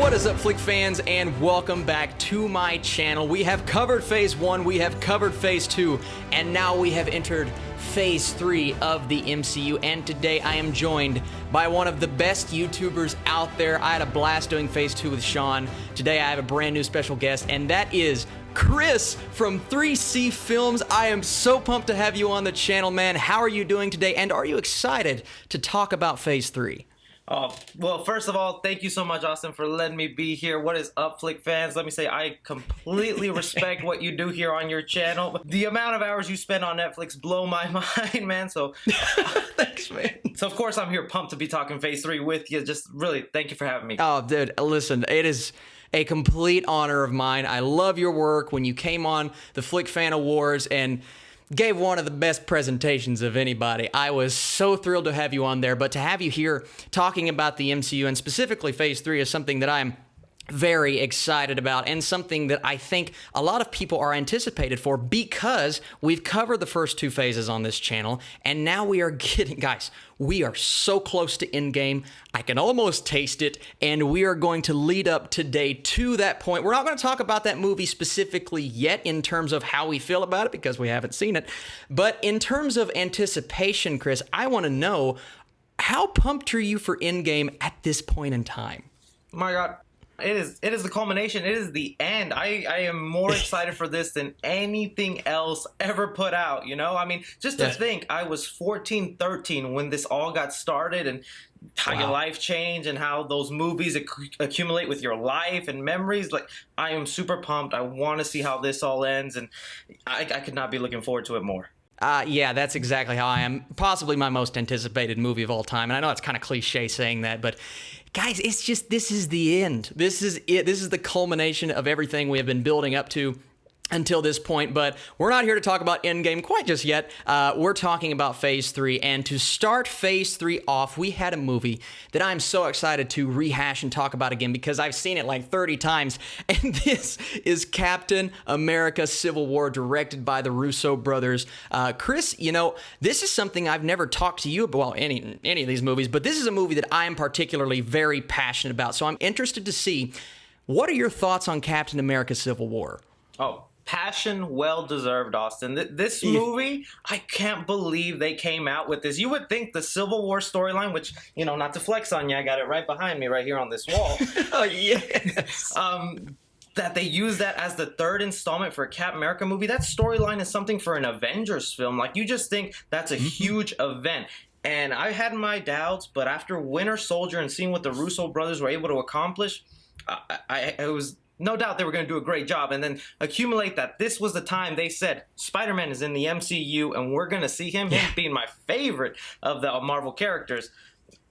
What is up, Flick fans, and welcome back to my channel. We have covered Phase 1, we have covered Phase 2, and now we have entered Phase 3 of the MCU, and today I am joined by one of the best YouTubers out there. I had a blast doing Phase 2 with Sean. Today I have a brand new special guest, and that is Chris from 3C Films. I am so pumped to have you on the channel, man. How are you doing today, and are you excited to talk about Phase 3? Oh, well, first of all, thank you so much, Austin, for letting me be here. What is up, Flick fans? Let me say I completely respect what you do here on your channel. The amount of hours you spend on Netflix blow my mind, man. So, Thanks, man. So, of course, I'm here pumped to be talking Phase 3 with you. Just really, thank you for having me. Oh, dude, listen, it is a complete honor of mine. I love your work. When you came on the Flick Fan Awards and gave one of the best presentations of anybody, I was so thrilled to have you on there. But to have you here talking about the MCU and specifically Phase 3 is something that I'm very excited about and something that I think a lot of people are anticipated for because we've covered the first two phases on this channel and now we are getting, guys, we are so close to Endgame. I can almost taste it, and we are going to lead up today to that point. We're not going to talk about that movie specifically yet in terms of how we feel about it because we haven't seen it, but in terms of anticipation, Chris, I want to know, how pumped are you for Endgame at this point in time? My God. It is the culmination. It is the end. I am more excited for this than anything else ever put out, you know? I mean, just to think, I was 14, 13 when this all got started and how your life changed and how those movies accumulate with your life and memories. Like, I am super pumped. I want to see how this all ends, and I could not be looking forward to it more. Yeah, that's exactly how I am. Possibly my most anticipated movie of all time. And I know it's kind of cliche saying that, but guys, it's just, this is the end. This is it. This is the culmination of everything we have been building up to until this point, but we're not here to talk about Endgame quite just yet. We're talking about Phase 3, and to start Phase 3 off, we had a movie that I'm so excited to rehash and talk about again because I've seen it like 30 times, and this is Captain America Civil War, directed by the Russo brothers. Chris, you know, this is something I've never talked to you about, well, any of these movies, but this is a movie that I am particularly very passionate about, so I'm interested to see, what are your thoughts on Captain America Civil War? Oh, passion, well-deserved, Austin. This movie, I can't believe they came out with this. You would think the Civil War storyline, which, you know, not to flex on you, I got it right behind me right here on this wall. Oh, yes. That they use that as the third installment for a Captain America movie. That storyline is something for an Avengers film. Like, you just think that's a huge event. And I had my doubts, but after Winter Soldier and seeing what the Russo brothers were able to accomplish, it was no doubt they were going to do a great job. And then accumulate that this was the time they said Spider-Man is in the MCU and we're going to see him, him being my favorite of the Marvel characters.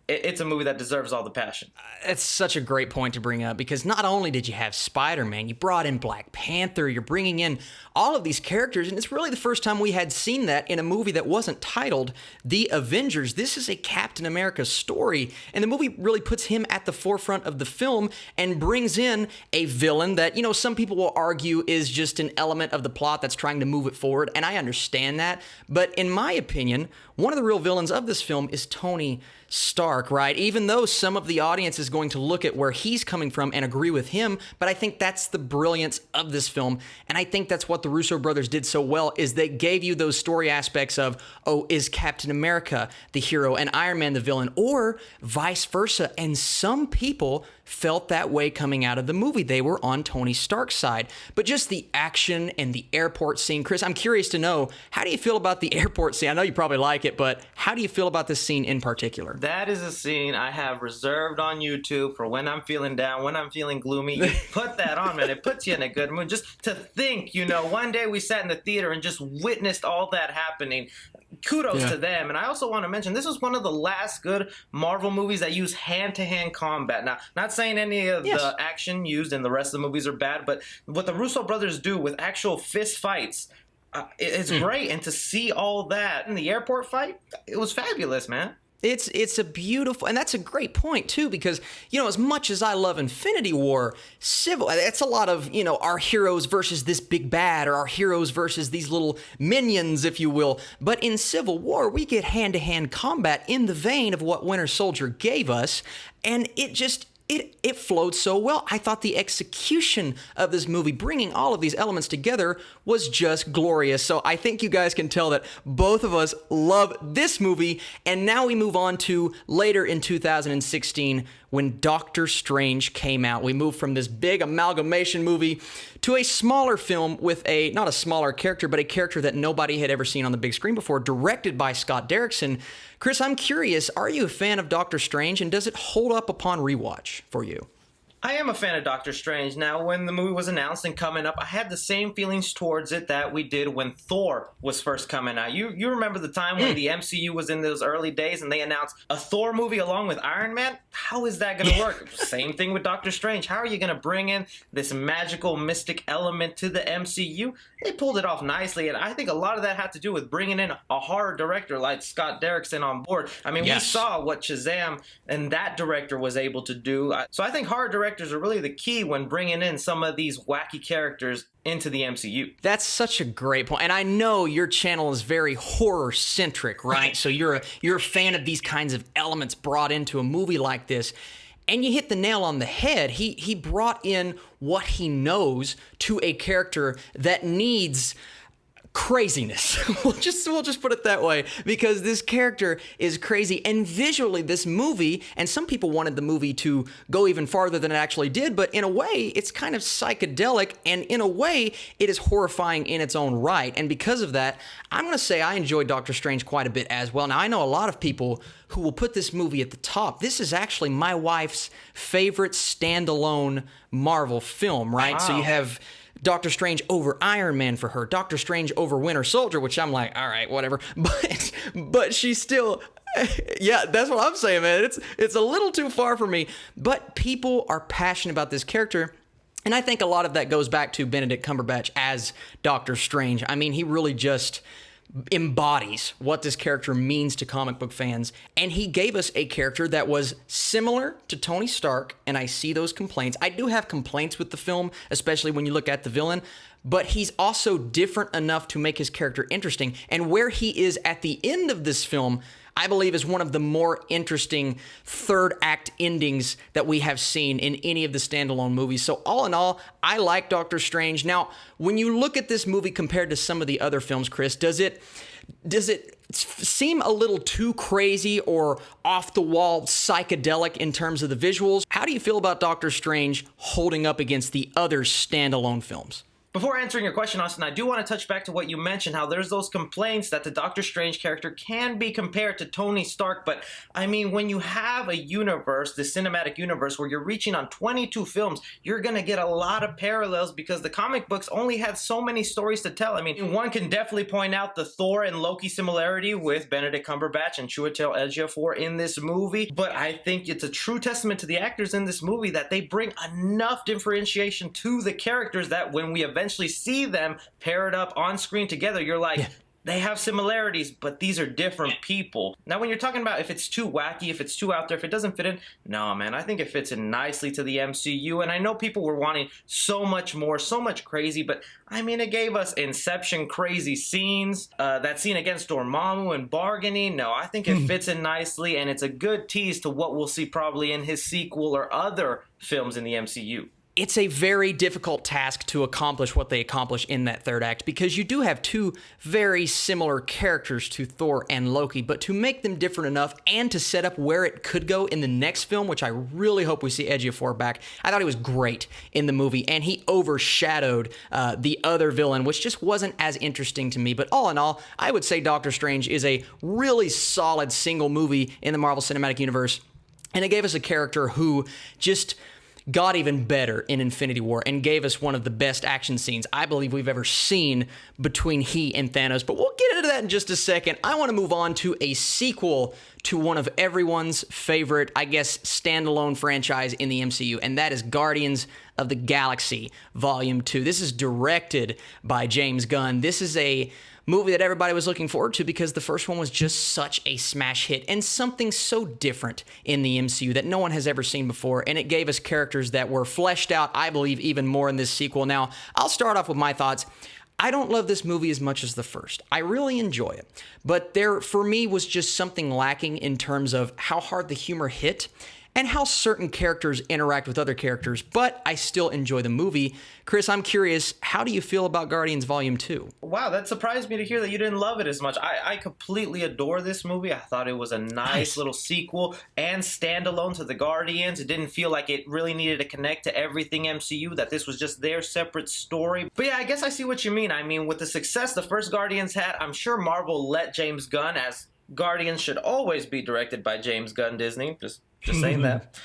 It's a movie that deserves all the passion. It's such a great point to bring up because not only did you have Spider-Man, you brought in Black Panther, you're bringing in all of these characters, and it's really the first time we had seen that in a movie that wasn't titled The Avengers. This is a Captain America story, and the movie really puts him at the forefront of the film and brings in a villain that, you know, some people will argue is just an element of the plot that's trying to move it forward, and I understand that, but in my opinion, one of the real villains of this film is Tony Stark, right? Even though some of the audience is going to look at where he's coming from and agree with him, but I think that's the brilliance of this film, and I think that's what the Russo brothers did so well, is they gave you those story aspects of, oh, is Captain America the hero and Iron Man the villain, or vice versa, and some people felt that way coming out of the movie. They were on Tony Stark's side. But just the action and the airport scene, Chris, I'm curious to know, how do you feel about the airport scene? I know you probably like it, but how do you feel about this scene in particular? That is a scene I have reserved on YouTube for when I'm feeling down, when I'm feeling gloomy. You put that on, man. It puts you in a good mood. Just to think, you know, one day we sat in the theater and just witnessed all that happening. Kudos to them. And I also want to mention, this was one of the last good Marvel movies that use hand-to-hand combat. Now, not saying any of the action used in the rest of the movies are bad, but what the Russo brothers do with actual fist fights, it's great. And to see all that in the airport fight, it was fabulous, man. It's a beautiful, and that's a great point too, because, you know, as much as I love Infinity War, it's a lot of, you know, our heroes versus this big bad, or our heroes versus these little minions, if you will. But in Civil War, we get hand-to-hand combat in the vein of what Winter Soldier gave us, and it just, it flowed so well. I thought the execution of this movie, bringing all of these elements together, was just glorious. So I think you guys can tell that both of us love this movie. And now we move on to later in 2016 when Doctor Strange came out. We moved from this big amalgamation movie to a smaller film with not a smaller character, but a character that nobody had ever seen on the big screen before, directed by Scott Derrickson. Chris, I'm curious, are you a fan of Doctor Strange, and does it hold up upon rewatch for you? I am a fan of Doctor Strange. Now, when the movie was announced and coming up, I had the same feelings towards it that we did when Thor was first coming out. You remember the time when the MCU was in those early days and they announced a Thor movie along with Iron Man? How is that going to work? Same thing with Doctor Strange. How are you going to bring in this magical, mystic element to the MCU? They pulled it off nicely, and I think a lot of that had to do with bringing in a horror director like Scott Derrickson on board. I mean, we saw what Shazam and that director was able to do. So I think horror directors are really the key when bringing in some of these wacky characters into the MCU. That's such a great point. And I know your channel is very horror-centric, right? So you're a fan of these kinds of elements brought into a movie like this. And you hit the nail on the head. He brought in what he knows to a character that needs craziness. We'll just put it that way, because this character is crazy. And visually, this movie, and some people wanted the movie to go even farther than it actually did, but in a way, it's kind of psychedelic, and in a way, it is horrifying in its own right. And because of that, I'm going to say I enjoyed Doctor Strange quite a bit as well. Now, I know a lot of people who will put this movie at the top. This is actually my wife's favorite standalone Marvel film, right? Wow. So you have Doctor Strange over Iron Man for her, Doctor Strange over Winter Soldier, which I'm like, all right, whatever. But she's still, yeah, that's what I'm saying, man. It's a little too far for me. But people are passionate about this character. And I think a lot of that goes back to Benedict Cumberbatch as Doctor Strange. I mean, he really just embodies what this character means to comic book fans. And he gave us a character that was similar to Tony Stark, and I see those complaints. I do have complaints with the film, especially when you look at the villain, but he's also different enough to make his character interesting. And where he is at the end of this film, I believe, is one of the more interesting third act endings that we have seen in any of the standalone movies. So all in all, I like Doctor Strange. Now, when you look at this movie compared to some of the other films, Chris, does it seem a little too crazy or off the wall psychedelic in terms of the visuals? How do you feel about Doctor Strange holding up against the other standalone films? Before answering your question, Austin, I do want to touch back to what you mentioned, how there's those complaints that the Doctor Strange character can be compared to Tony Stark. But, I mean, when you have a universe, the cinematic universe, where you're reaching on 22 films, you're going to get a lot of parallels because the comic books only had so many stories to tell. I mean, one can definitely point out the Thor and Loki similarity with Benedict Cumberbatch and Chiwetel Ejiofor in this movie. But I think it's a true testament to the actors in this movie that they bring enough differentiation to the characters that when we eventually see them paired up on screen together, you're like, they have similarities, but these are different people. Now, when you're talking about if it's too wacky, if it's too out there, if it doesn't fit in, no, man, I think it fits in nicely to the MCU. And I know people were wanting so much more, so much crazy, but I mean, it gave us Inception crazy scenes, that scene against Dormammu and bargaining. No, I think it fits in nicely, and it's a good tease to what we'll see probably in his sequel or other films in the MCU. It's a very difficult task to accomplish what they accomplish in that third act, because you do have two very similar characters to Thor and Loki, but to make them different enough and to set up where it could go in the next film, which I really hope we see Ejiofor back. I thought he was great in the movie, and he overshadowed the other villain, which just wasn't as interesting to me. But all in all, I would say Doctor Strange is a really solid single movie in the Marvel Cinematic Universe, and it gave us a character who just got even better in Infinity War and gave us one of the best action scenes I believe we've ever seen between he and Thanos. But we'll get into that in just a second. I want to move on to a sequel to one of everyone's favorite, I guess, standalone franchise in the MCU, and that is Guardians of the Galaxy Volume 2. This is directed by James Gunn. This is a movie that everybody was looking forward to because the first one was just such a smash hit and something so different in the MCU that no one has ever seen before, and it gave us characters that were fleshed out, I believe, even more in this sequel. Now, I'll start off with my thoughts. I don't love this movie as much as the first. I really enjoy it, but there, for me, was just something lacking in terms of how hard the humor hit. and how certain characters interact with other characters, but I still enjoy the movie. Chris, I'm curious, how do you feel about Guardians Volume 2? Wow, that surprised me to hear that you didn't love it as much. I completely adore this movie. I thought it was a nice little sequel and standalone to the Guardians. It didn't feel like it really needed to connect to everything MCU, that this was just their separate story. But yeah, I guess I see what you mean. I mean, with the success the first Guardians had, I'm sure Marvel let James Gunn, as Guardians should always be directed by James Gunn, Disney. Just saying that.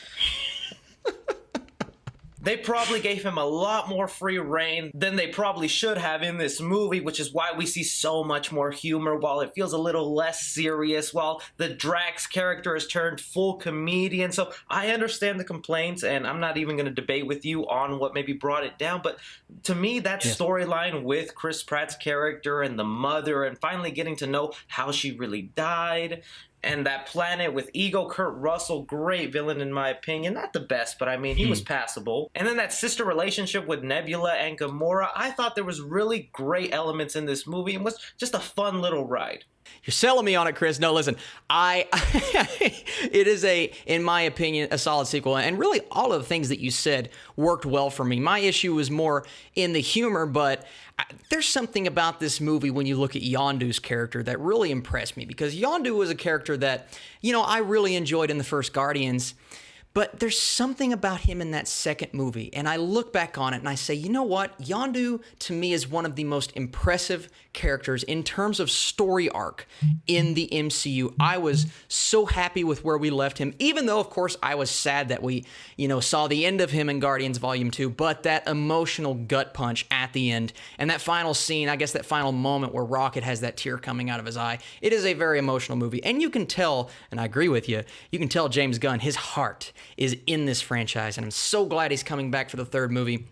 They probably gave him a lot more free reign than they probably should have in this movie, which is why we see so much more humor, while it feels a little less serious, while the Drax character has turned full comedian. So I understand the complaints, and I'm not even going to debate with you on what maybe brought it down, but to me, that storyline with Chris Pratt's character and the mother, and finally getting to know how she really died, and that planet with Ego Kurt Russell, great villain in my opinion. Not the best, but I mean, he was passable. And then that sister relationship with Nebula and Gamora, I thought there was really great elements in this movie and was just a fun little ride. You're selling me on it, Chris. No, listen, it is in my opinion, a solid sequel. And really all of the things that you said worked well for me. My issue was more in the humor, but there's something about this movie when you look at Yondu's character that really impressed me, because Yondu was a character that, I really enjoyed in the first Guardians. But there's something about him in that second movie, and I look back on it and I say, you know what? Yondu, to me, is one of the most impressive characters in terms of story arc in the MCU. I was so happy with where we left him, even though, of course, I was sad that we, saw the end of him in Guardians Volume 2, but that emotional gut punch at the end, and that final scene, I guess that final moment where Rocket has that tear coming out of his eye, it is a very emotional movie. And you can tell, and I agree with you, you can tell James Gunn, his heart is in this franchise, and I'm so glad he's coming back for the third movie.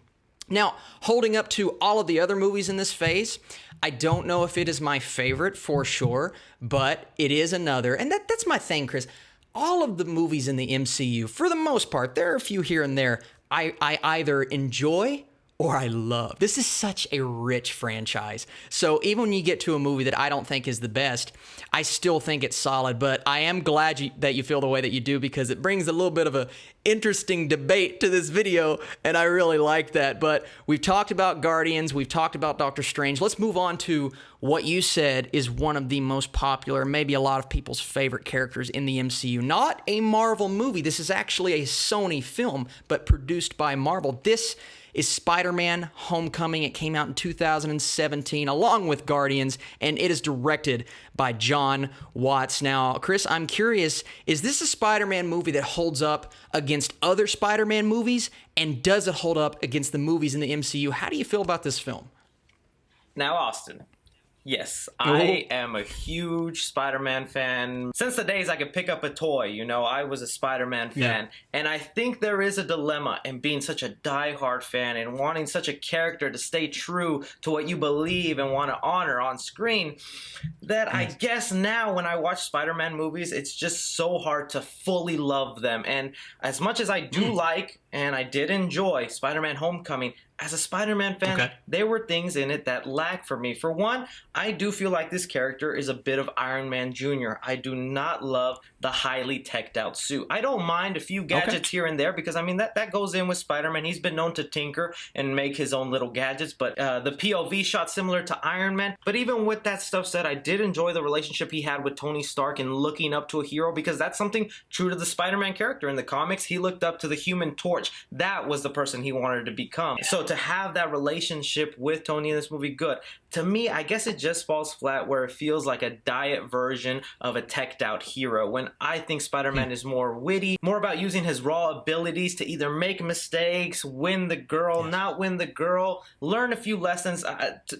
Now, holding up to all of the other movies in this phase, I don't know if it is my favorite for sure, but it is another, and that's my thing, Chris. All of the movies in the MCU, for the most part, there are a few here and there, I either enjoy or I love. This is such a rich franchise. So even when you get to a movie that I don't think is the best, I still think it's solid. But I am glad that you feel the way that you do, because it brings a little bit of a interesting debate to this video, and I really like that. But we've talked about Guardians, we've talked about Doctor Strange. Let's move on to what you said is one of the most popular, maybe a lot of people's favorite characters in the MCU. Not a Marvel movie. This is actually a Sony film, but produced by Marvel. This is Spider-Man Homecoming. It came out in 2017 along with Guardians, and it is directed by Jon Watts. Now, Chris, I'm curious, is this a Spider-Man movie that holds up against other Spider-Man movies, and does it hold up against the movies in the MCU? How do you feel about this film? Now, Austin, yes, I am a huge Spider-Man fan. Since the days I could pick up a toy, I was a Spider-Man fan. And I think there is a dilemma in being such a die-hard fan and wanting such a character to stay true to what you believe and want to honor on screen, that I guess now when I watch Spider-Man movies, it's just so hard to fully love them. And as much as I do like, and I did enjoy Spider-Man Homecoming, as a Spider-Man fan, there were things in it that lacked for me. For one, I do feel like this character is a bit of Iron Man Jr. I do not love the highly teched out suit. I don't mind a few gadgets here and there, because I mean that goes in with Spider-Man. He's been known to tinker and make his own little gadgets, but the POV shot similar to Iron Man. But even with that stuff said, I did enjoy the relationship he had with Tony Stark and looking up to a hero, because that's something true to the Spider-Man character. In the comics, he looked up to the Human Torch. That was the person he wanted to become. So to have that relationship with Tony in this movie, good. To me, I guess it just falls flat where it feels like a diet version of a teched out hero, when I think Spider-Man is more witty, more about using his raw abilities to either make mistakes, win the girl, not win the girl, learn a few lessons.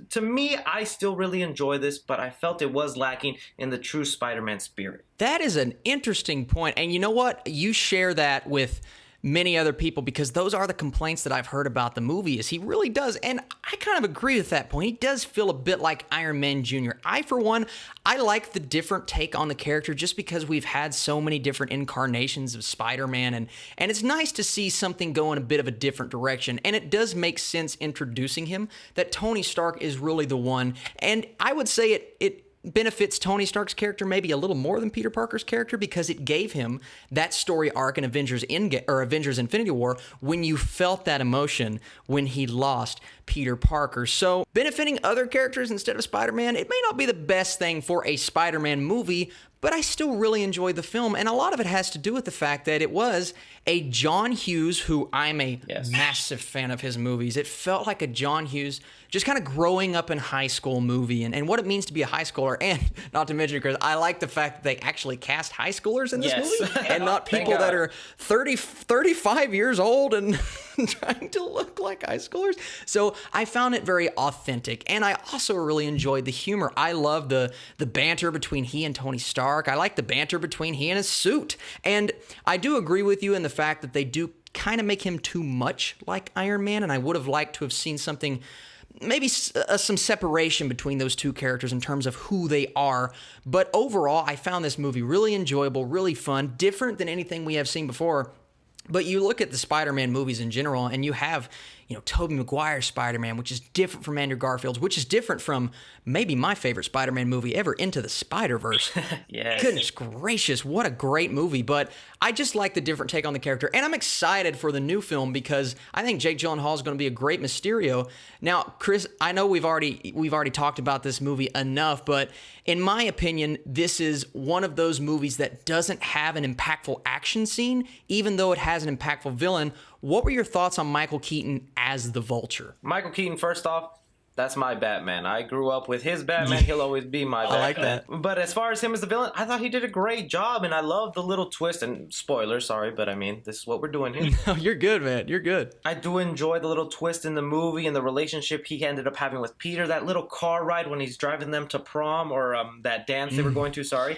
To me, I still really enjoy this, but I felt it was lacking in the true Spider-Man spirit. That is an interesting point. And you know what? You share that with many other people, because those are the complaints that I've heard about the movie, is he really does, and I kind of agree with that point. He does feel a bit like Iron Man Jr. I, for one, I like the different take on the character, just because we've had so many different incarnations of Spider-Man, and it's nice to see something go in a bit of a different direction, and it does make sense introducing him, that Tony Stark is really the one, and I would say it benefits Tony Stark's character maybe a little more than Peter Parker's character because it gave him that story arc in Avengers Endgame or Avengers Infinity War when you felt that emotion when he lost Peter Parker. So benefiting other characters instead of Spider-Man, it may not be the best thing for a Spider-Man movie, but I still really enjoyed the film, and a lot of it has to do with the fact that it was a John Hughes, who I'm a massive fan of his movies. It felt like a John Hughes just kind of growing up in high school movie and what it means to be a high schooler. And not to mention, Chris, I like the fact that they actually cast high schoolers in this movie and not people that are 35 years old and trying to look like high schoolers. So I found it very authentic, and I also really enjoyed the humor. I love the banter between he and Tony Stark. I like the banter between he and his suit. And I do agree with you in the fact that they do kind of make him too much like Iron Man, and I would have liked to have seen something, maybe some separation between those two characters in terms of who they are. But overall, I found this movie really enjoyable, really fun, different than anything we have seen before. But you look at the Spider-Man movies in general, and you have, Tobey Maguire's Spider-Man, which is different from Andrew Garfield's, which is different from maybe my favorite Spider-Man movie ever, Into the Spider-Verse. Yes. Goodness gracious, what a great movie. But I just like the different take on the character, and I'm excited for the new film because I think Jake Gyllenhaal is going to be a great Mysterio. Now, Chris, I know we've already talked about this movie enough, but in my opinion, this is one of those movies that doesn't have an impactful action scene, even though it has an impactful villain. What were your thoughts on Michael Keaton as the Vulture? Michael Keaton, first off, that's my Batman. I grew up with his Batman. He'll always be my Batman. I like that. But as far as him as the villain, I thought he did a great job, and I love the little twist. And spoiler, sorry, but I mean, this is what we're doing here. No, you're good, man. You're good. I do enjoy the little twist in the movie and the relationship he ended up having with Peter. That little car ride when he's driving them to prom or that dance they were going to, sorry.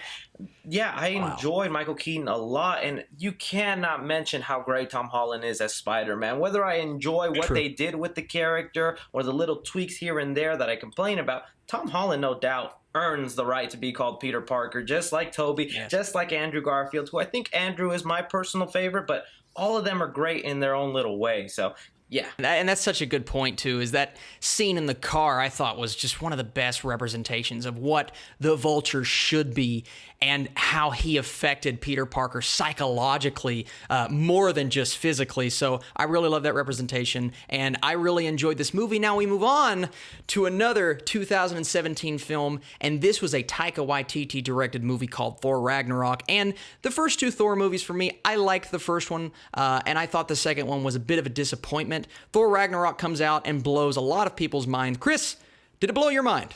Yeah, I enjoyed Michael Keaton a lot, and you cannot mention how great Tom Holland is as Spider-Man. Whether I enjoy what they did with the character or the little tweaks here and there that I complain about, Tom Holland, no doubt, earns the right to be called Peter Parker, just like Tobey, just like Andrew Garfield, who I think Andrew is my personal favorite, but all of them are great in their own little way. So yeah. And that's such a good point, too, is that scene in the car I thought was just one of the best representations of what the Vulture should be and how he affected Peter Parker psychologically more than just physically. So I really love that representation, and I really enjoyed this movie. Now we move on to another 2017 film, and this was a Taika Waititi directed movie called Thor Ragnarok. And the first two Thor movies for me, I liked the first one, and I thought the second one was a bit of a disappointment. Thor Ragnarok comes out and blows a lot of people's minds. Chris, did it blow your mind?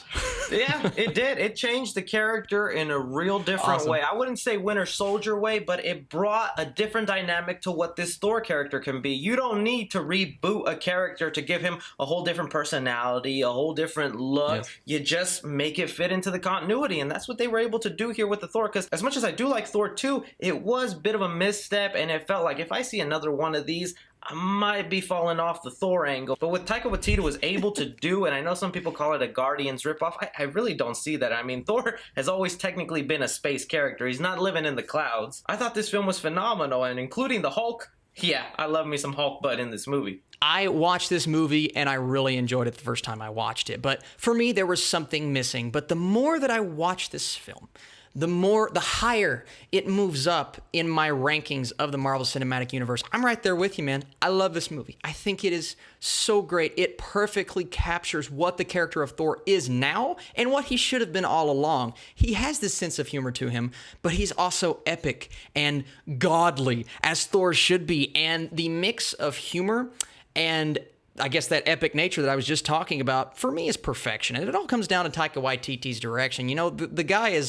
Yeah, it did. It changed the character in a real different way. I wouldn't say Winter Soldier way, but it brought a different dynamic to what this Thor character can be. You don't need to reboot a character to give him a whole different personality, a whole different look. Yes. You just make it fit into the continuity, and that's what they were able to do here with the Thor, because as much as I do like Thor 2, it was a bit of a misstep, and it felt like if I see another one of these, I might be falling off the Thor angle. But what Taika Waititi was able to do, and I know some people call it a Guardians ripoff, I really don't see that. I mean, Thor has always technically been a space character. He's not living in the clouds. I thought this film was phenomenal, and including the Hulk, yeah, I love me some Hulk butt in this movie. I watched this movie and I really enjoyed it the first time I watched it. But for me, there was something missing. But the more that I watched this film, the higher it moves up in my rankings of the Marvel Cinematic Universe. I'm right there with you, man. I love this movie. I think it is so great. It perfectly captures what the character of Thor is now and what he should have been all along. He has this sense of humor to him, but he's also epic and godly, as Thor should be. And the mix of humor and I guess that epic nature that I was just talking about, for me, is perfection. And it all comes down to Taika Waititi's direction. You know, the guy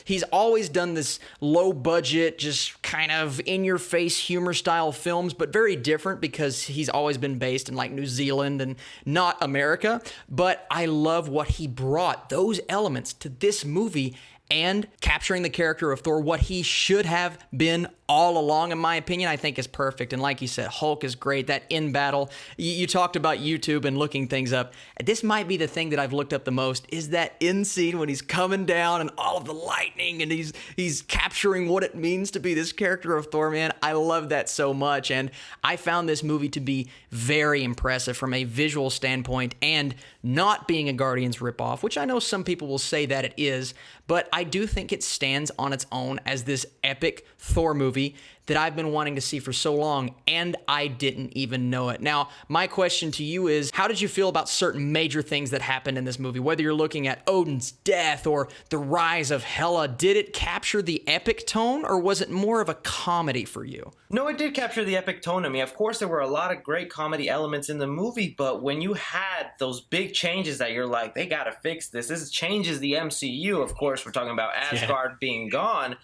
he's always done this low-budget, just kind of in-your-face humor-style films, but very different because he's always been based in, like, New Zealand and not America. But I love what he brought, those elements, to this movie and capturing the character of Thor, what he should have been all along, in my opinion, I think is perfect. And like you said, Hulk is great. That in battle, you talked about YouTube and looking things up. This might be the thing that I've looked up the most, is that end scene when he's coming down and all of the lightning and he's capturing what it means to be this character of Thor, man. I love that so much. And I found this movie to be very impressive from a visual standpoint, and not being a Guardians ripoff, which I know some people will say that it is, but I do think it stands on its own as this epic Thor movie that I've been wanting to see for so long, and I didn't even know it. Now, my question to you is, how did you feel about certain major things that happened in this movie? Whether you're looking at Odin's death or the rise of Hela, did it capture the epic tone, or was it more of a comedy for you? No, it did capture the epic tone to me. Of course, there were a lot of great comedy elements in the movie, but when you had those big changes that you're like, they gotta fix this. This changes the MCU. Of course, we're talking about Asgard being gone.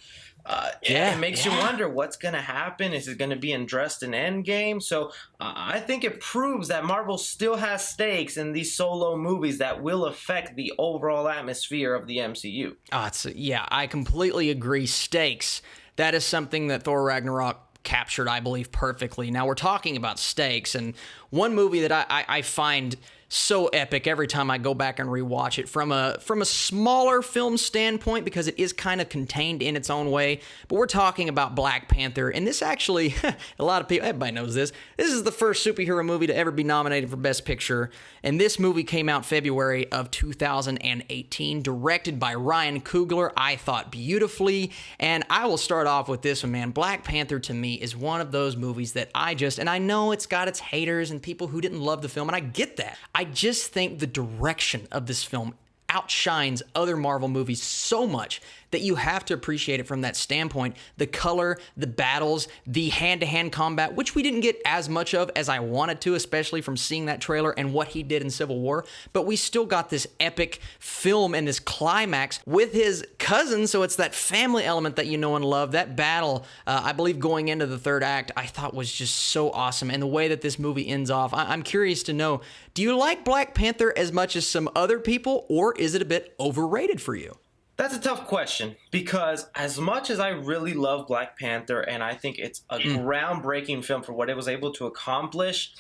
It makes you wonder what's going to happen. Is it going to be addressed in Endgame? So I think it proves that Marvel still has stakes in these solo movies that will affect the overall atmosphere of the MCU. I completely agree. Stakes. That is something that Thor Ragnarok captured, I believe, perfectly. Now, we're talking about stakes, and one movie that I find so epic every time I go back and rewatch it from a smaller film standpoint, because it is kind of contained in its own way. But we're talking about Black Panther, and this actually, a lot of people, everybody knows this. This is the first superhero movie to ever be nominated for Best Picture, and this movie came out February of 2018, directed by Ryan Coogler. I thought beautifully, and I will start off with this one, man. Black Panther to me is one of those movies that and I know it's got its haters and people who didn't love the film, and I get that. I just think the direction of this film outshines other Marvel movies so much that you have to appreciate it from that standpoint. The color, the battles, the hand-to-hand combat, which we didn't get as much of as I wanted to, especially from seeing that trailer and what he did in Civil War, but we still got this epic film and this climax with his cousin, so it's that family element that you know and love. That battle, I believe going into the third act, I thought was just so awesome, and the way that this movie ends off, I'm curious to know, do you like Black Panther as much as some other people, or is it a bit overrated for you? That's a tough question, because as much as I really love Black Panther and I think it's a groundbreaking film for what it was able to accomplish,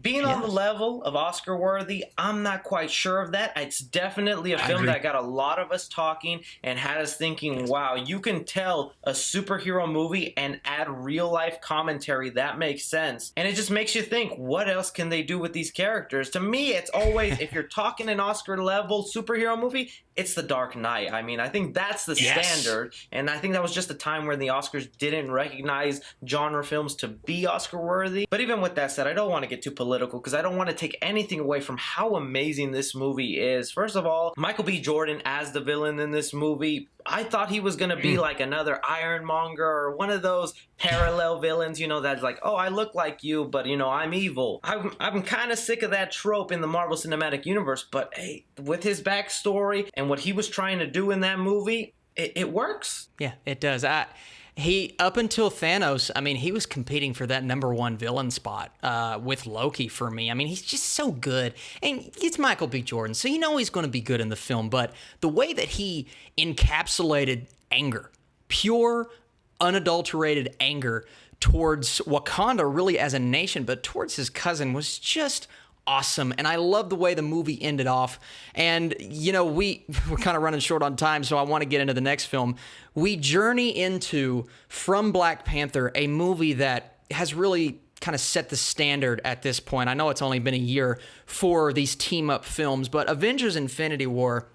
being on the level of Oscar worthy, I'm not quite sure of that. It's definitely a film that got a lot of us talking and had us thinking, wow, you can tell a superhero movie and add real life commentary. That makes sense. And it just makes you think, what else can they do with these characters? To me, it's always, if you're talking an Oscar level superhero movie, it's The Dark Knight. I mean, I think that's the standard. And I think that was just a time where the Oscars didn't recognize genre films to be Oscar worthy. But even with that said, I don't want to get too political, because I don't want to take anything away from how amazing this movie is. First of all, Michael B. Jordan as the villain in this movie, I thought he was going to be like another Ironmonger or one of those parallel villains, you know, that's like, oh, I look like you, but, you know, I'm evil. I'm kind of sick of that trope in the Marvel Cinematic Universe, but hey, with his backstory and what he was trying to do in that movie, it works. Yeah, it does. He, up until Thanos, I mean, he was competing for that #1 villain spot with Loki for me. I mean, he's just so good. And it's Michael B. Jordan, so you know he's going to be good in the film. But the way that he encapsulated anger, pure, unadulterated anger towards Wakanda really as a nation, but towards his cousin, was just awesome. And I love the way the movie ended off. And, you know, we're kind of running short on time, so I want to get into the next film. We journey into, from Black Panther, a movie that has really kind of set the standard at this point. I know it's only been a year for these team-up films, but Avengers Infinity War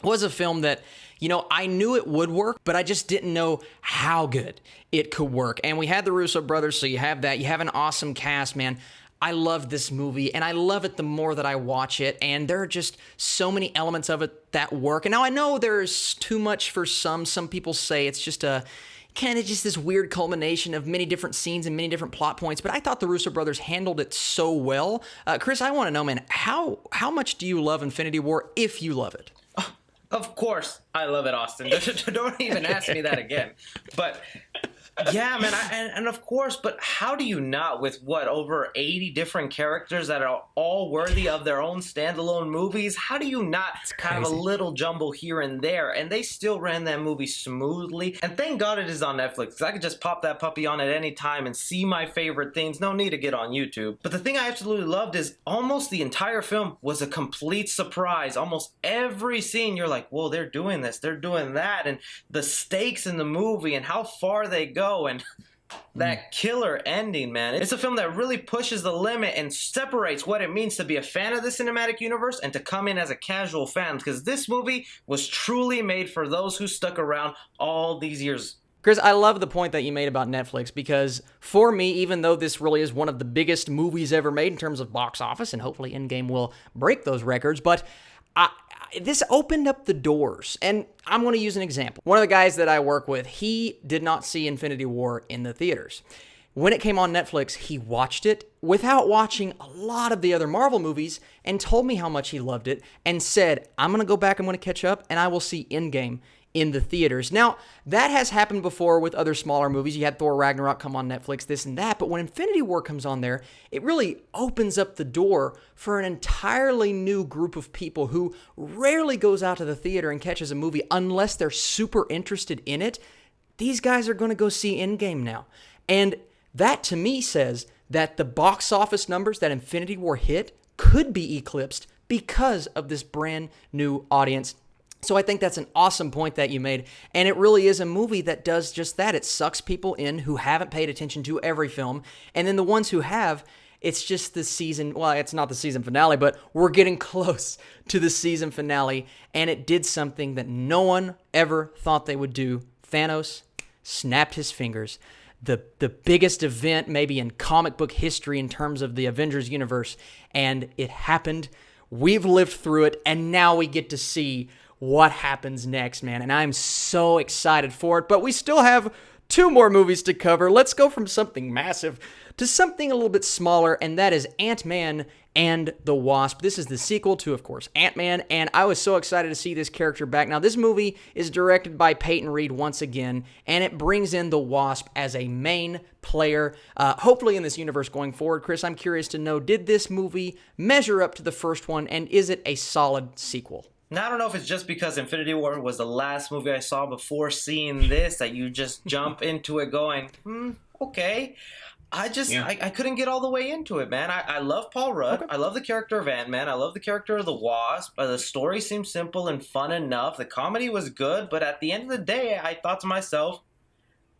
was a film that, you know, I knew it would work, but I just didn't know how good it could work. And we had the Russo brothers, so you have that. You have an awesome cast, man. I love this movie, and I love it the more that I watch it, and there are just so many elements of it that work. And now I know there's too much for some. Some people say it's just a kind of just this weird culmination of many different scenes and many different plot points, but I thought the Russo brothers handled it so well. Chris, I want to know, man, how much do you love Infinity War, if you love it? Of course I love it, Austin. Don't even ask me that again. But Yeah, man, and of course, but how do you not, with what, over 80 different characters that are all worthy of their own standalone movies? How do you not have a crazy. little jumble here and there? And they still ran that movie smoothly. And thank God it is on Netflix, because I could just pop that puppy on at any time and see my favorite things. No need to get on YouTube. But the thing I absolutely loved is almost the entire film was a complete surprise. Almost every scene, you're like, whoa, they're doing this, they're doing that. And the stakes in the movie and how far they go. And that killer ending, man. It's a film that really pushes the limit and separates what it means to be a fan of the cinematic universe and to come in as a casual fan, because this movie was truly made for those who stuck around all these years. Chris, I love the point that you made about Netflix, because for me, even though this really is one of the biggest movies ever made in terms of box office, and hopefully Endgame will break those records, but this opened up the doors, and I'm going to use an example. One of the guys that I work with, he did not see Infinity War in the theaters. When it came on Netflix, he watched it without watching a lot of the other Marvel movies and told me how much he loved it and said, I'm going to go back, I'm going to catch up, and I will see Endgame in the theaters. Now, that has happened before with other smaller movies. You had Thor Ragnarok come on Netflix, this and that, but when Infinity War comes on there, it really opens up the door for an entirely new group of people who rarely goes out to the theater and catches a movie unless they're super interested in it. These guys are going to go see Endgame now. And that, to me, says that the box office numbers that Infinity War hit could be eclipsed because of this brand new audience. So I think that's an awesome point that you made, and it really is a movie that does just that. It sucks people in who haven't paid attention to every film, and then the ones who have, it's just the season, well, it's not the season finale, but we're getting close to the season finale, and it did something that no one ever thought they would do. Thanos snapped his fingers. The biggest event maybe in comic book history in terms of the Avengers universe, and it happened. We've lived through it, and now we get to see what happens next, man, and I'm so excited for it. But we still have 2 more movies to cover. Let's go from something massive to something a little bit smaller, and that is Ant-Man and the Wasp. This is the sequel to, of course, Ant-Man, and I was so excited to see this character back. Now, this movie is directed by Peyton Reed once again, and it brings in the Wasp as a main player, hopefully in this universe going forward. Chris, I'm curious to know, did this movie measure up to the first one, and is it a solid sequel? Now, I don't know if it's just because Infinity War was the last movie I saw before seeing this that you just jump into it going, okay. I couldn't get all the way into it, man. I love Paul Rudd. Okay. I love the character of Ant-Man. I love the character of the Wasp. The story seemed simple and fun enough. The comedy was good, but at the end of the day, I thought to myself,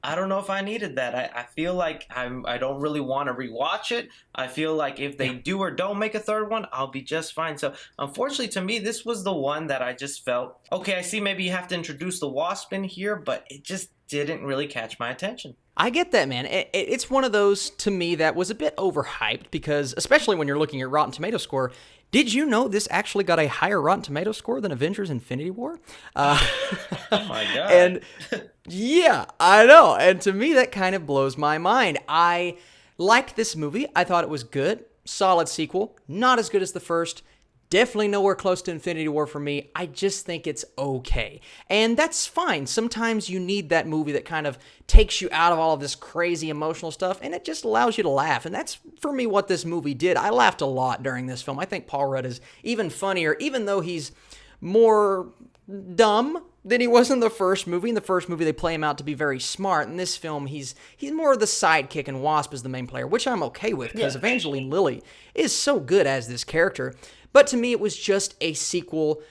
I don't know if I needed that. I feel like I don't really want to rewatch it. I feel like if they do or don't make a third one, I'll be just fine. So unfortunately to me, this was the one that I just felt, okay, I see maybe you have to introduce the Wasp in here, but it just didn't really catch my attention. I get that, man. It's one of those, to me, that was a bit overhyped because, especially when you're looking at Rotten Tomato score, did you know this actually got a higher Rotten Tomato score than Avengers Infinity War? Oh my God. And yeah, I know. And to me, that kind of blows my mind. I liked this movie. I thought it was good. Solid sequel. Not as good as the first. Definitely nowhere close to Infinity War for me. I just think it's okay. And that's fine. Sometimes you need that movie that kind of takes you out of all of this crazy emotional stuff, and it just allows you to laugh. And that's, for me, what this movie did. I laughed a lot during this film. I think Paul Rudd is even funnier, even though he's more dumb than he was in the first movie. In the first movie, they play him out to be very smart. In this film, he's more of the sidekick, and Wasp is the main player, which I'm okay with, because Evangeline Lilly is so good as this character. But to me, it was just a sequel,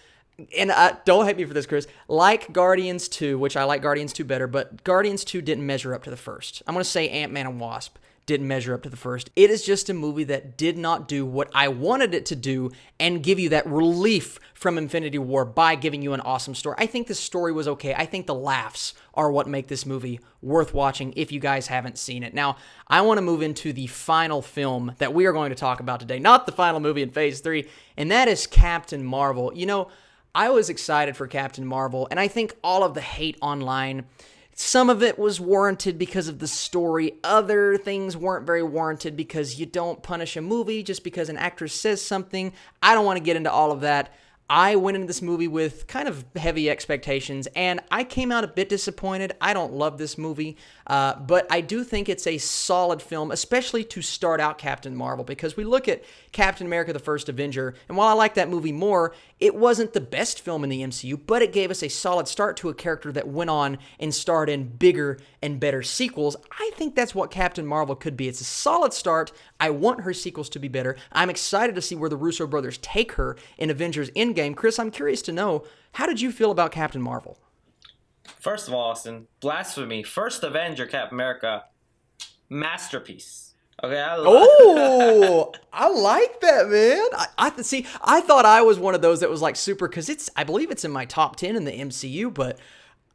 and don't hate me for this, Chris, like Guardians 2, which I like Guardians 2 better, but Guardians 2 didn't measure up to the first. I'm going to say Ant-Man and Wasp didn't measure up to the first. It is just a movie that did not do what I wanted it to do and give you that relief from Infinity War by giving you an awesome story. I think the story was okay. I think the laughs are what make this movie worth watching if you guys haven't seen it. Now, I want to move into the final film that we are going to talk about today, not the final movie in Phase 3, and that is Captain Marvel. You know, I was excited for Captain Marvel, and I think all of the hate online, some of it was warranted because of the story. Other things weren't very warranted because you don't punish a movie just because an actress says something. I don't want to get into all of that. I went into this movie with kind of heavy expectations, and I came out a bit disappointed. I don't love this movie, but I do think it's a solid film, especially to start out Captain Marvel, because we look at Captain America: The First Avenger, and while I like that movie more, it wasn't the best film in the MCU, but it gave us a solid start to a character that went on and starred in bigger and better sequels. I think that's what Captain Marvel could be. It's a solid start. I want her sequels to be better. I'm excited to see where the Russo brothers take her in Avengers Endgame. Chris, I'm curious to know, how did you feel about Captain Marvel? First of all, Austin, blasphemy. First Avenger, Captain America, masterpiece. Okay, Oh, I like that, man. I thought I was one of those that was like super, because I believe it's in my top 10 in the MCU, but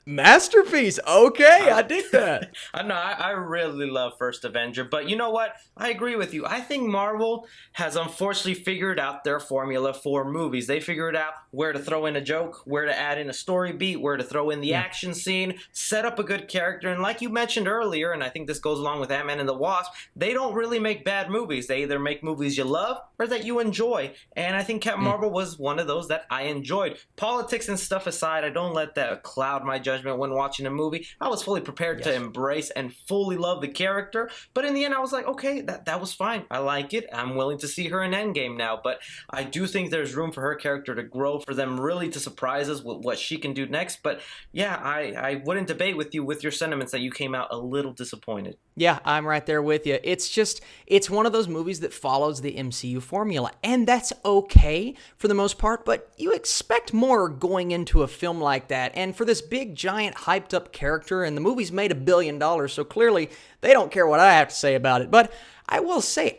masterpiece. Okay, I dig that. I know, I really love First Avenger, but you know what? I agree with you. I think Marvel has unfortunately figured out their formula for movies. They figured out where to throw in a joke, where to add in a story beat, where to throw in the action scene, set up a good character, and like you mentioned earlier, and I think this goes along with Ant-Man and the Wasp, they don't really make bad movies. They either make movies you love or that you enjoy, and I think Captain Marvel was one of those that I enjoyed. Politics and stuff aside, I don't let that cloud my judgment when watching a movie. I was fully prepared to embrace and fully love the character, but in the end I was like, okay, that was fine. I like it. I'm willing to see her in Endgame now, but I do think there's room for her character to grow, for them really to surprise us with what she can do next. But yeah, I wouldn't debate with you with your sentiments that you came out a little disappointed. Yeah, I'm right there with you. It's one of those movies that follows the MCU formula, and that's okay for the most part, but you expect more going into a film like that. And for this big, giant, hyped up character, and the movie's made $1 billion, so clearly they don't care what I have to say about it. But I will say,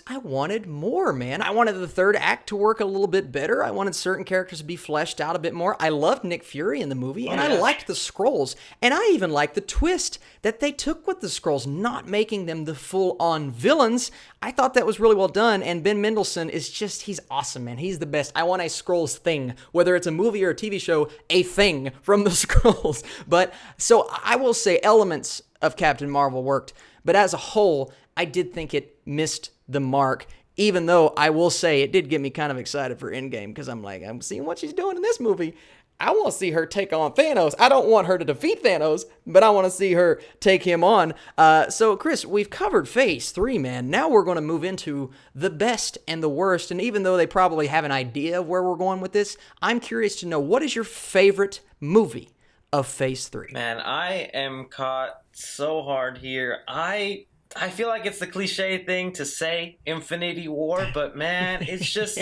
I wanted more, man. I wanted the third act to work a little bit better. I wanted certain characters to be fleshed out a bit more. I loved Nick Fury in the movie, and I liked the Skrulls. And I even liked the twist that they took with the Skrulls, not making them the full-on villains. I thought that was really well done, and Ben Mendelsohn is he's awesome, man. He's the best. I want a Skrulls thing, whether it's a movie or a TV show, a thing from the Skrulls. But, so I will say elements of Captain Marvel worked, but as a whole, I did think it missed the mark, even though I will say it did get me kind of excited for Endgame, because I'm seeing what she's doing in this movie. I want to see her take on Thanos. I don't want her to defeat Thanos, but I want to see her take him on. So, Chris, we've covered Phase 3, man. Now we're going to move into the best and the worst, and even though they probably have an idea of where we're going with this, I'm curious to know, what is your favorite movie of Phase 3? Man, I am caught so hard here. I feel like it's the cliche thing to say, Infinity War, but man, it's just,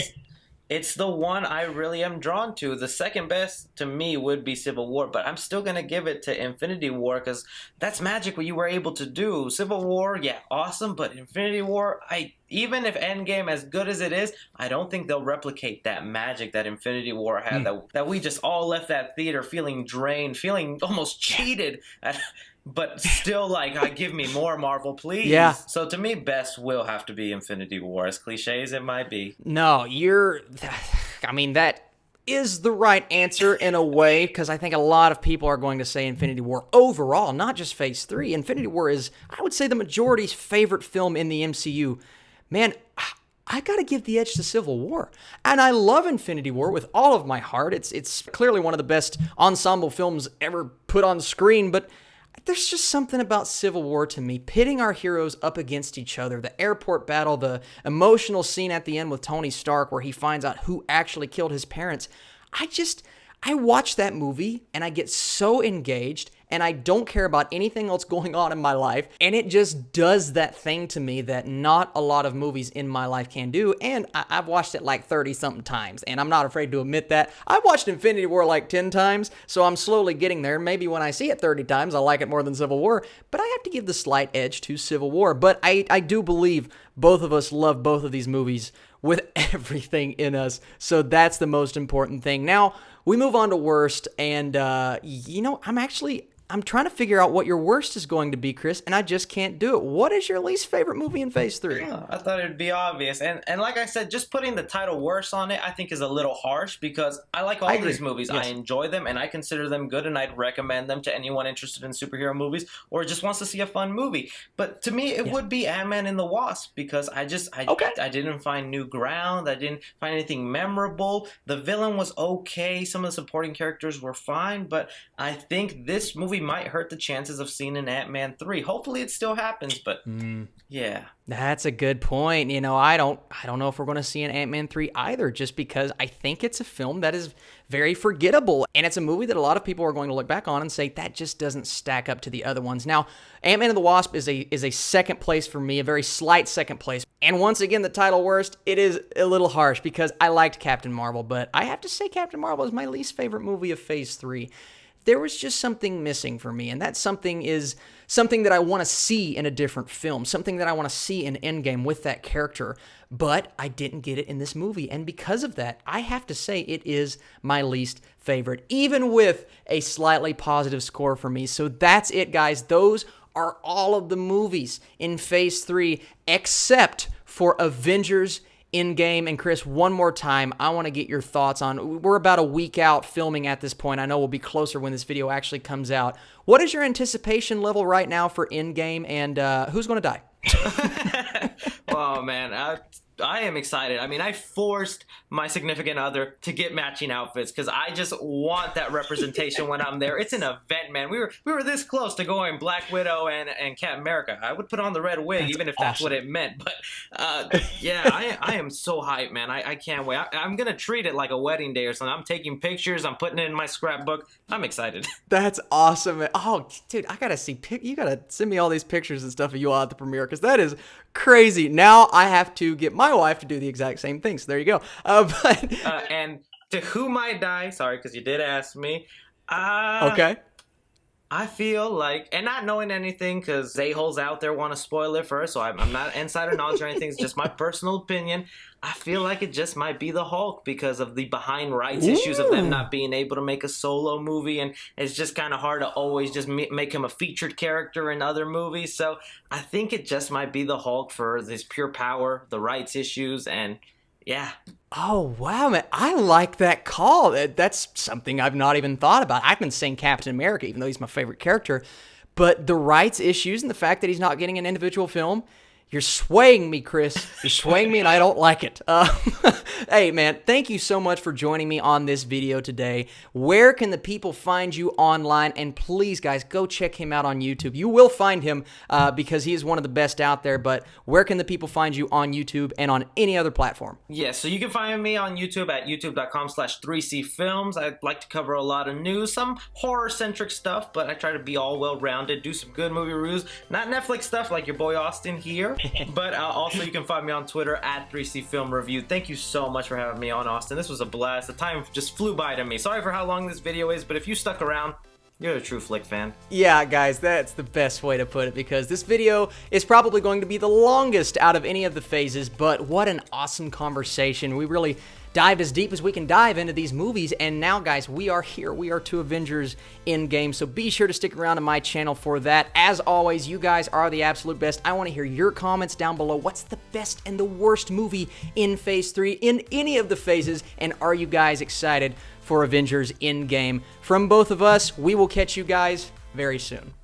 it's the one I really am drawn to. The second best to me would be Civil War, but I'm still going to give it to Infinity War, because that's magic what you were able to do. Civil War, yeah, awesome, but Infinity War, even if Endgame, as good as it is, I don't think they'll replicate that magic that Infinity War had, that we just all left that theater feeling drained, feeling almost cheated at. But still, give me more, Marvel, please. Yeah. So to me, best will have to be Infinity War, as cliche as it might be. No, that is the right answer in a way, because I think a lot of people are going to say Infinity War overall, not just Phase 3. Infinity War is, I would say, the majority's favorite film in the MCU. Man, I gotta give the edge to Civil War. And I love Infinity War with all of my heart. It's clearly one of the best ensemble films ever put on screen, but there's just something about Civil War to me, pitting our heroes up against each other. The airport battle, the emotional scene at the end with Tony Stark where he finds out who actually killed his parents. I watch that movie and I get so engaged, and I don't care about anything else going on in my life, and it just does that thing to me that not a lot of movies in my life can do. And I've watched it 30-something times, and I'm not afraid to admit that. I've watched Infinity War 10 times, so I'm slowly getting there. Maybe when I see it 30 times, I'll like it more than Civil War, but I have to give the slight edge to Civil War. But I do believe both of us love both of these movies with everything in us, so that's the most important thing. Now, we move on to worst, and, I'm actually I'm trying to figure out what your worst is going to be, Chris, and I just can't do it. What is your least favorite movie in Phase 3? Yeah, I thought it'd be obvious. And like I said, just putting the title worst on it, I think is a little harsh because I like all these movies. Yes. I enjoy them and I consider them good and I'd recommend them to anyone interested in superhero movies or just wants to see a fun movie. But to me, it would be Ant-Man and the Wasp because I didn't find new ground. I didn't find anything memorable. The villain was okay. Some of the supporting characters were fine, but I think this movie might hurt the chances of seeing an Ant-Man 3. Hopefully it still happens, but yeah. That's a good point. You know, I don't know if we're going to see an Ant-Man 3 either, just because I think it's a film that is very forgettable, and it's a movie that a lot of people are going to look back on and say that just doesn't stack up to the other ones. Now, Ant-Man and the Wasp is a second place for me, a very slight second place. And once again, the title worst, it is a little harsh because I liked Captain Marvel, but I have to say Captain Marvel is my least favorite movie of Phase 3. There was just something missing for me, and that something is something that I want to see in a different film, something that I want to see in Endgame with that character, but I didn't get it in this movie, and because of that, I have to say it is my least favorite, even with a slightly positive score for me. So that's it, guys. Those are all of the movies in Phase 3, except for Avengers Endgame. And Chris, one more time, I want to get your thoughts on, we're about a week out filming at this point. I know we'll be closer when this video actually comes out. What is your anticipation level right now for Endgame, and who's going to die? Oh, man. I am excited. I mean, I forced my significant other to get matching outfits because I just want that representation when I'm there. It's an event, man. We were this close to going Black Widow and Captain America. I would put on the red wig, even if that's what it meant. But yeah, I am so hyped, man. I can't wait. I'm going to treat it like a wedding day or something. I'm taking pictures. I'm putting it in my scrapbook. I'm excited. That's awesome. Oh, dude, I got to see. You got to send me all these pictures and stuff of you all at the premiere because that is crazy. Now I have to get my wife to do the exact same thing. So there you go. And to who might die, sorry, because you did ask me. Okay. I feel like, and not knowing anything, because a-holes out there want to spoil it first, so I'm not insider knowledge or anything. It's just my personal opinion. I feel like it just might be the Hulk because of the behind rights issues of them not being able to make a solo movie, and it's just kind of hard to always just make him a featured character in other movies. So I think it just might be the Hulk for his pure power, the rights issues, and yeah. Oh, wow, man. I like that call. That's something I've not even thought about. I've been saying Captain America, even though he's my favorite character. But the rights issues and the fact that he's not getting an individual film, you're swaying me, Chris. You're swaying me, and I don't like it. Hey, man, thank you so much for joining me on this video today. Where can the people find you online? And please, guys, go check him out on YouTube. You will find him because he is one of the best out there. But where can the people find you on YouTube and on any other platform? Yeah, so you can find me on YouTube at youtube.com/3cfilms. I like to cover a lot of news, some horror-centric stuff, but I try to be all well-rounded, do some good movie reviews, not Netflix stuff like your boy Austin here. But also you can find me on Twitter at 3cfilmreview. Thank you so much for having me on, Austin. This was a blast. The time just flew by to me. Sorry for how long this video is, but if you stuck around, you're a true flick fan. Yeah, guys, that's the best way to put it because this video is probably going to be the longest out of any of the phases, but what an awesome conversation. We really dived as deep as we can dive into these movies, and now, guys, we are here. We are to Avengers Endgame, so be sure to stick around to my channel for that. As always, you guys are the absolute best. I want to hear your comments down below. What's the best and the worst movie in Phase 3, in any of the phases, and are you guys excited for Avengers Endgame? From both of us, we will catch you guys very soon.